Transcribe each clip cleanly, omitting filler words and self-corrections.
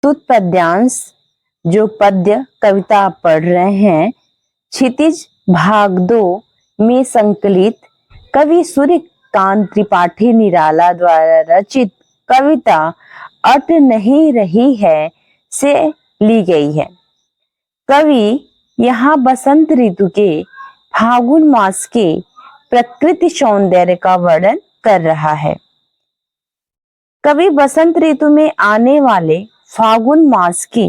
प्रस्तुत पद्यांश जो पद्य कविता पढ़ रहे हैं, क्षितिज भाग 2 में संकलित कवि सूर्यकांत त्रिपाठी निराला द्वारा रचित कविता अट नहीं रही है से ली गई है। कवि यहाँ बसंत ऋतु के फागुन मास के प्रकृति सौंदर्य का वर्णन कर रहा है। कवि बसंत ऋतु में आने वाले फागुन मास की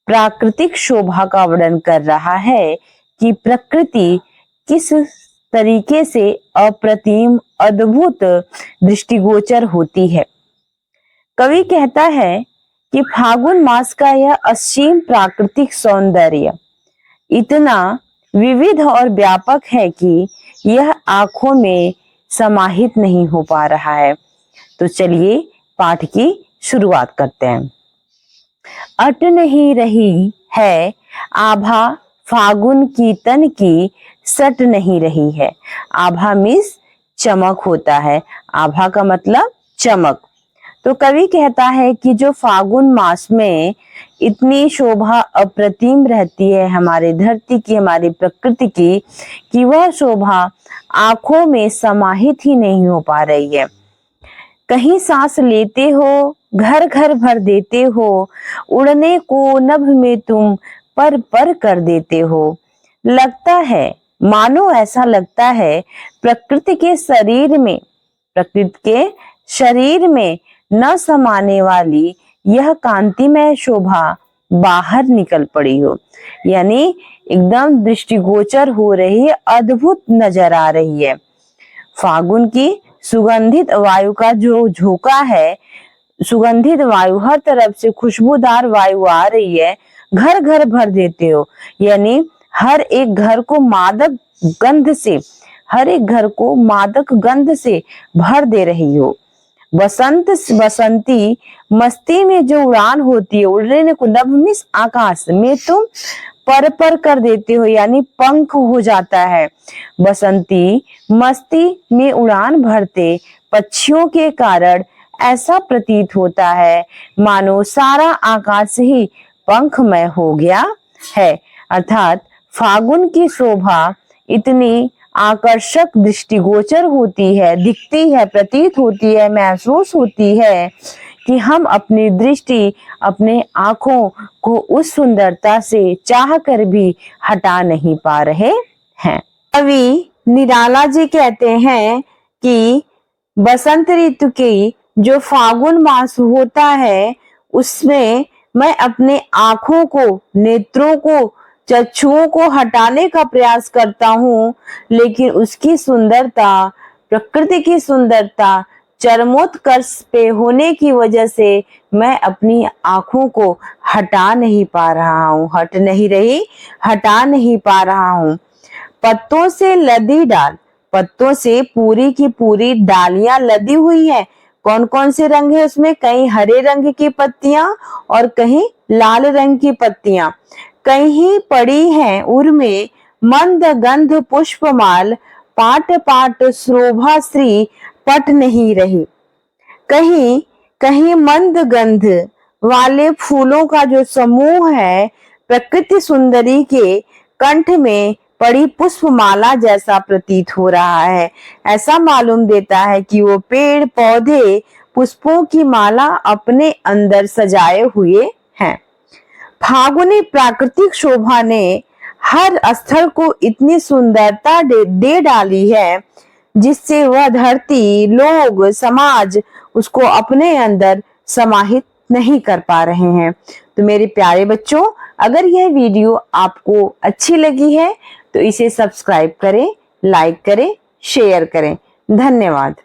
प्राकृतिक शोभा का वर्णन कर रहा है कि प्रकृति किस तरीके से अप्रतिम अद्भुत दृष्टिगोचर होती है। कवि कहता है कि फागुन मास का यह असीम प्राकृतिक सौंदर्य इतना विविध और व्यापक है कि यह आंखों में समाहित नहीं हो पा रहा है। तो चलिए पाठ की शुरुआत करते हैं। अट नहीं रही है आभा फागुन की तन की सट नहीं रही है। आभा मीन्स चमक होता है। आभा का मतलब चमक। तो कवि कहता है कि जो फागुन मास में इतनी शोभा अप्रतिम रहती है हमारे धरती की, हमारी प्रकृति की, कि वह शोभा आंखों में समाहित ही नहीं हो पा रही है। कहीं सांस लेते हो, घर घर भर देते हो, उड़ने को नभ में तुम पर पर कर देते हो। लगता है, मानो ऐसा लगता है प्रकृति के शरीर में न समाने वाली यह कांतिमय शोभा बाहर निकल पड़ी हो, यानी एकदम दृष्टिगोचर हो रही है, अद्भुत नजर आ रही है। फागुन की सुगंधित वायु का जो झोंका है, सुगंधित वायु, हर तरफ से खुशबूदार वायु आ रही है, घर घर भर देते हो, यानी हर एक घर को मादक गंध से भर दे रही हो। बसंती मस्ती में जो उड़ान होती है, उड़ने को नभ मीन्स आकाश में तुम पर पर कर देते हो, यानी पंख हो जाता है। बसंती मस्ती में उड़ान भरते पक्षियों के कारण ऐसा प्रतीत होता है मानो सारा आकाश ही पंखमय हो गया है। अर्थात फागुन की शोभा इतनी आकर्षक दृष्टिगोचर होती है, दिखती है, प्रतीत होती है, महसूस होती है कि हम अपनी दृष्टि, अपने आंखों को उस सुंदरता से चाह कर भी हटा नहीं पा रहे हैं। कवि निराला जी कहते हैं कि बसंत ऋतु की जो फागुन मास होता है, उसमें मैं अपने आंखों को, नेत्रों को, चक्षुओं को हटाने का प्रयास करता हूँ, लेकिन उसकी सुंदरता, प्रकृति की सुंदरता चरमोत्कर्ष पे होने की वजह से मैं अपनी आंखों को हटा नहीं पा रहा हूँ, हटा नहीं पा रहा हूँ। पत्तों से लदी डाल, पत्तों से पूरी की पूरी डालियां लदी हुई है। कौन कौन से रंग है उसमें? कहीं हरे रंग की पत्तियां और कहीं लाल रंग की पत्तियां। कहीं पड़ी हैं उर्मे मंद गंध पुष्पमाल, पाट पाट शोभा श्री पट नहीं रही। कहीं कहीं मंद गंध वाले फूलों का जो समूह है, प्रकृति सुंदरी के कंठ में पड़ी पुष्पमाला जैसा प्रतीत हो रहा है। ऐसा मालूम देता है कि वो पेड़ पौधे पुष्पों की माला अपने अंदर सजाए हुए हैं। फागुनी प्राकृतिक शोभा ने हर स्थल को इतनी सुंदरता दे डाली है, जिससे वह धरती, लोग, समाज उसको अपने अंदर समाहित नहीं कर पा रहे हैं। तो मेरे प्यारे बच्चों, अगर यह वीडियो आपको अच्छी लगी है तो इसे सब्सक्राइब करें, लाइक करें, शेयर करें। धन्यवाद।